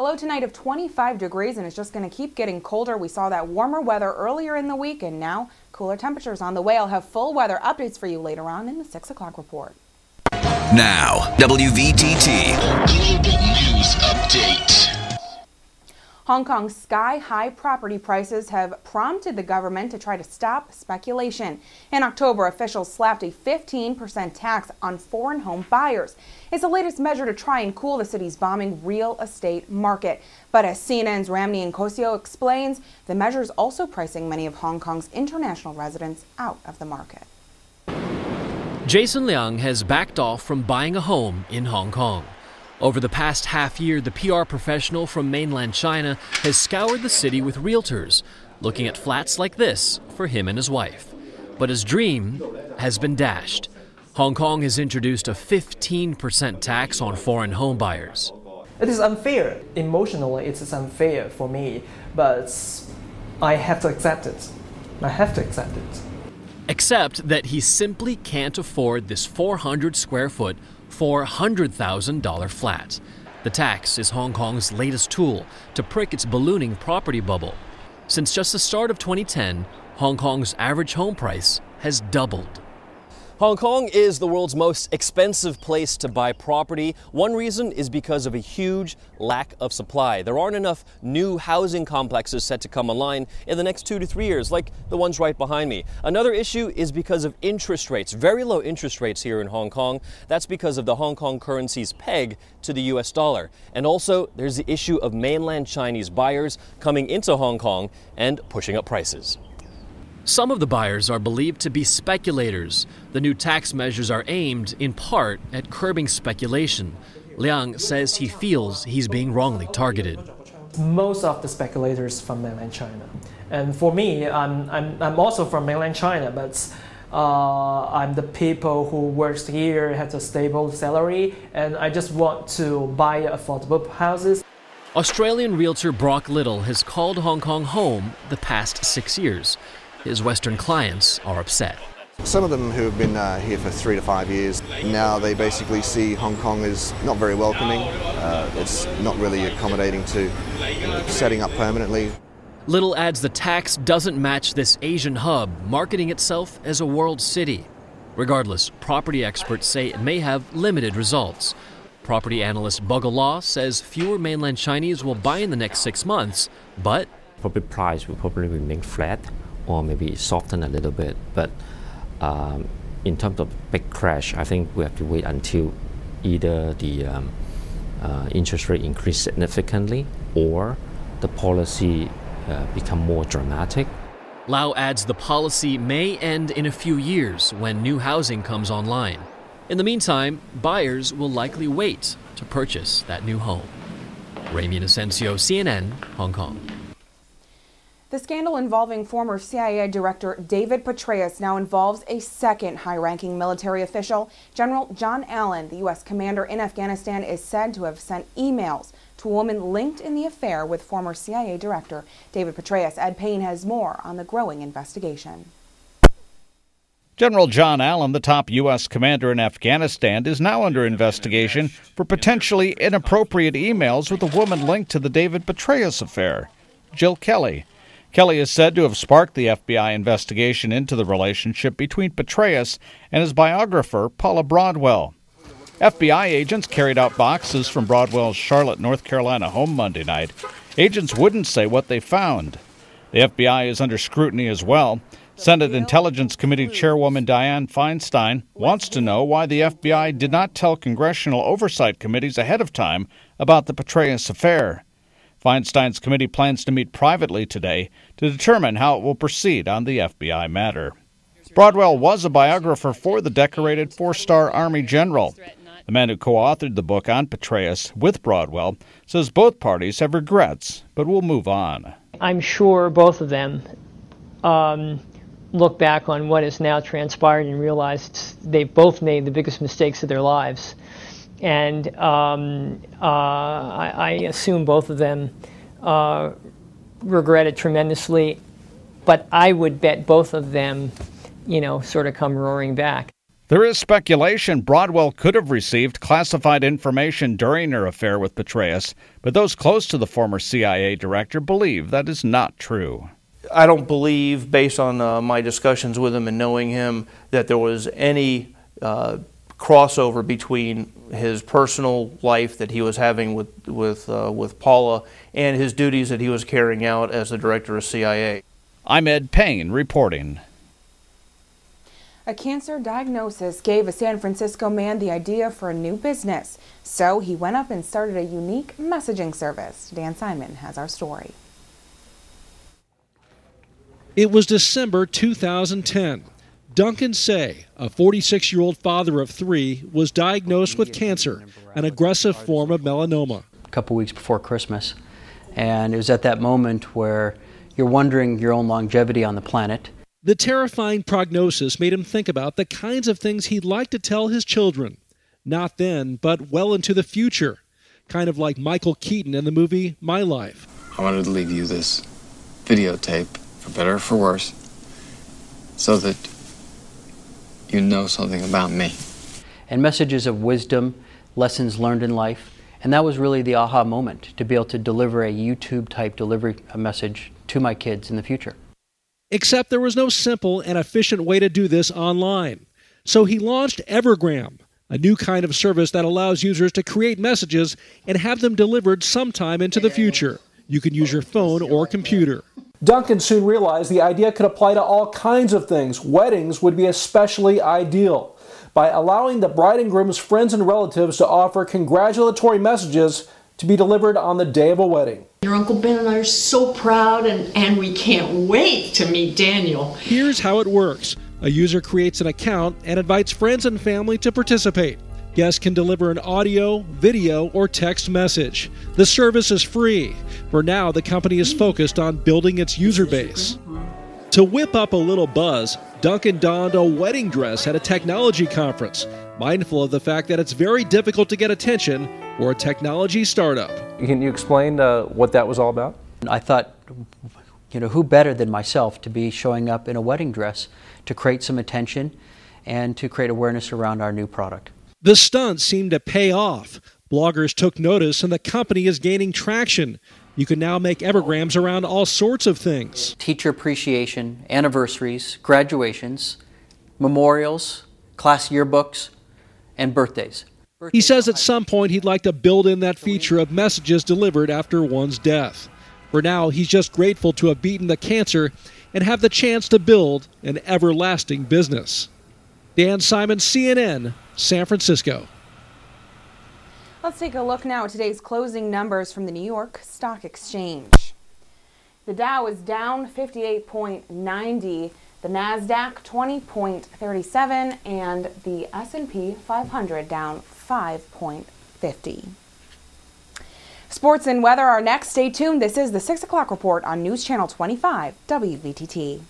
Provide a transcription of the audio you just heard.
A low tonight of 25 degrees, and it's just going to keep getting colder. We saw that warmer weather earlier in the week, and now cooler temperatures on the way. I'll have full weather updates for you later on in the 6 o'clock report. Now, WVTT Global News Update. Hong Kong's sky-high property prices have prompted the government to try to stop speculation. In October, officials slapped a 15% tax on foreign home buyers. It's the latest measure to try and cool the city's booming real estate market. But as CNN's Ramney Nkosio explains, the measure is also pricing many of Hong Kong's international residents out of the market. Jason Liang has backed off from buying a home in Hong Kong. Over the past half year, the PR professional from mainland China has scoured the city with realtors, looking at flats like this for him and his wife. But his dream has been dashed. Hong Kong has introduced a 15% tax on foreign home buyers. It is unfair. Emotionally, it is unfair for me, but I have to accept it. I have to accept it. Except that he simply can't afford this 400 square foot, $400,000 flat. The tax is Hong Kong's latest tool to prick its ballooning property bubble. Since just the start of 2010, Hong Kong's average home price has doubled. Hong Kong is the world's most expensive place to buy property. One reason is because of a huge lack of supply. There aren't enough new housing complexes set to come online in the next 2 to 3 years, like the ones right behind me. Another issue is because of interest rates, very low interest rates here in Hong Kong. That's because of the Hong Kong currency's peg to the US dollar. And also, there's the issue of mainland Chinese buyers coming into Hong Kong and pushing up prices. Some of the buyers are believed to be speculators. The new tax measures are aimed, in part, at curbing speculation. Liang says he feels he's being wrongly targeted. Most of the speculators from mainland China. And for me, I'm also from mainland China, but I'm the people who works here, has a stable salary, and I just want to buy affordable houses. Australian realtor Brock Little has called Hong Kong home the past 6 years. His Western clients are upset. Some of them who have been here for 3 to 5 years, now they basically see Hong Kong as not very welcoming. It's not really accommodating to setting up permanently. Little adds the tax doesn't match this Asian hub, marketing itself as a world city. Regardless, property experts say it may have limited results. Property analyst Buggle Law says fewer mainland Chinese will buy in the next 6 months, but property price will probably remain flat or maybe soften a little bit. But in terms of big crash, I think we have to wait until either the interest rate increase significantly or the policy become more dramatic. Lau adds the policy may end in a few years when new housing comes online. In the meantime, buyers will likely wait to purchase that new home. Ramney Nkosio, CNN, Hong Kong. The scandal involving former CIA Director David Petraeus now involves a second high-ranking military official. General John Allen, the U.S. commander in Afghanistan, is said to have sent emails to a woman linked in the affair with former CIA Director David Petraeus. Ed Payne has more on the growing investigation. General John Allen, the top U.S. commander in Afghanistan, is now under investigation for potentially inappropriate emails with a woman linked to the David Petraeus affair, Jill Kelly. Kelly is said to have sparked the FBI investigation into the relationship between Petraeus and his biographer, Paula Broadwell. FBI agents carried out boxes from Broadwell's Charlotte, North Carolina home Monday night. Agents wouldn't say what they found. The FBI is under scrutiny as well. Senate Intelligence Committee Chairwoman Dianne Feinstein wants to know why the FBI did not tell congressional oversight committees ahead of time about the Petraeus affair. Feinstein's committee plans to meet privately today to determine how it will proceed on the FBI matter. Broadwell was a biographer for the decorated 4-star Army general. The man who co-authored the book on Petraeus with Broadwell says both parties have regrets, but will move on. I'm sure both of them look back on what has now transpired and realized they've both made the biggest mistakes of their lives. And I assume both of them regret it tremendously, but I would bet both of them, sort of come roaring back. There is speculation Broadwell could have received classified information during her affair with Petraeus, but those close to the former CIA director believe that is not true. I don't believe, based on my discussions with him and knowing him, that there was any crossover between his personal life that he was having with Paula and his duties that he was carrying out as the director of CIA. I'm Ed Payne reporting. A cancer diagnosis gave a San Francisco man the idea for a new business, so he went up and started a unique messaging service. Dan Simon has our story. It was December 2010. Duncan Say, a 46-year-old father of 3, was diagnosed with cancer, an aggressive form of melanoma. A couple weeks before Christmas, and it was at that moment where you're wondering your own longevity on the planet. The terrifying prognosis made him think about the kinds of things he'd like to tell his children. Not then, but well into the future. Kind of like Michael Keaton in the movie My Life. I wanted to leave you this videotape, for better or for worse, so that you know something about me. And messages of wisdom, lessons learned in life. And that was really the aha moment, to be able to deliver a YouTube-type delivery message to my kids in the future. Except there was no simple and efficient way to do this online. So he launched Evergram, a new kind of service that allows users to create messages and have them delivered sometime into the future. You can use your phone or computer. Duncan soon realized the idea could apply to all kinds of things. Weddings would be especially ideal. By allowing the bride and groom's friends and relatives to offer congratulatory messages to be delivered on the day of a wedding. Your Uncle Ben and I are so proud, and we can't wait to meet Daniel. Here's how it works. A user creates an account and invites friends and family to participate. Guests can deliver an audio, video, or text message. The service is free. For now, the company is focused on building its user base. To whip up a little buzz, Duncan donned a wedding dress at a technology conference, mindful of the fact that it's very difficult to get attention for a technology startup. Can you explain what that was all about? I thought, who better than myself to be showing up in a wedding dress to create some attention and to create awareness around our new product. The stunt seemed to pay off. Bloggers took notice and the company is gaining traction. You can now make evergrams around all sorts of things. Teacher appreciation, anniversaries, graduations, memorials, class yearbooks, and birthdays. He says at some point he'd like to build in that feature of messages delivered after one's death. For now, he's just grateful to have beaten the cancer and have the chance to build an everlasting business. Dan Simon, CNN, San Francisco. Let's take a look now at today's closing numbers from the New York Stock Exchange. The Dow is down 58.90, the NASDAQ 20.37, and the S&P 500 down 5.50. Sports and weather are next. Stay tuned. This is the 6 o'clock report on News Channel 25 WVTT.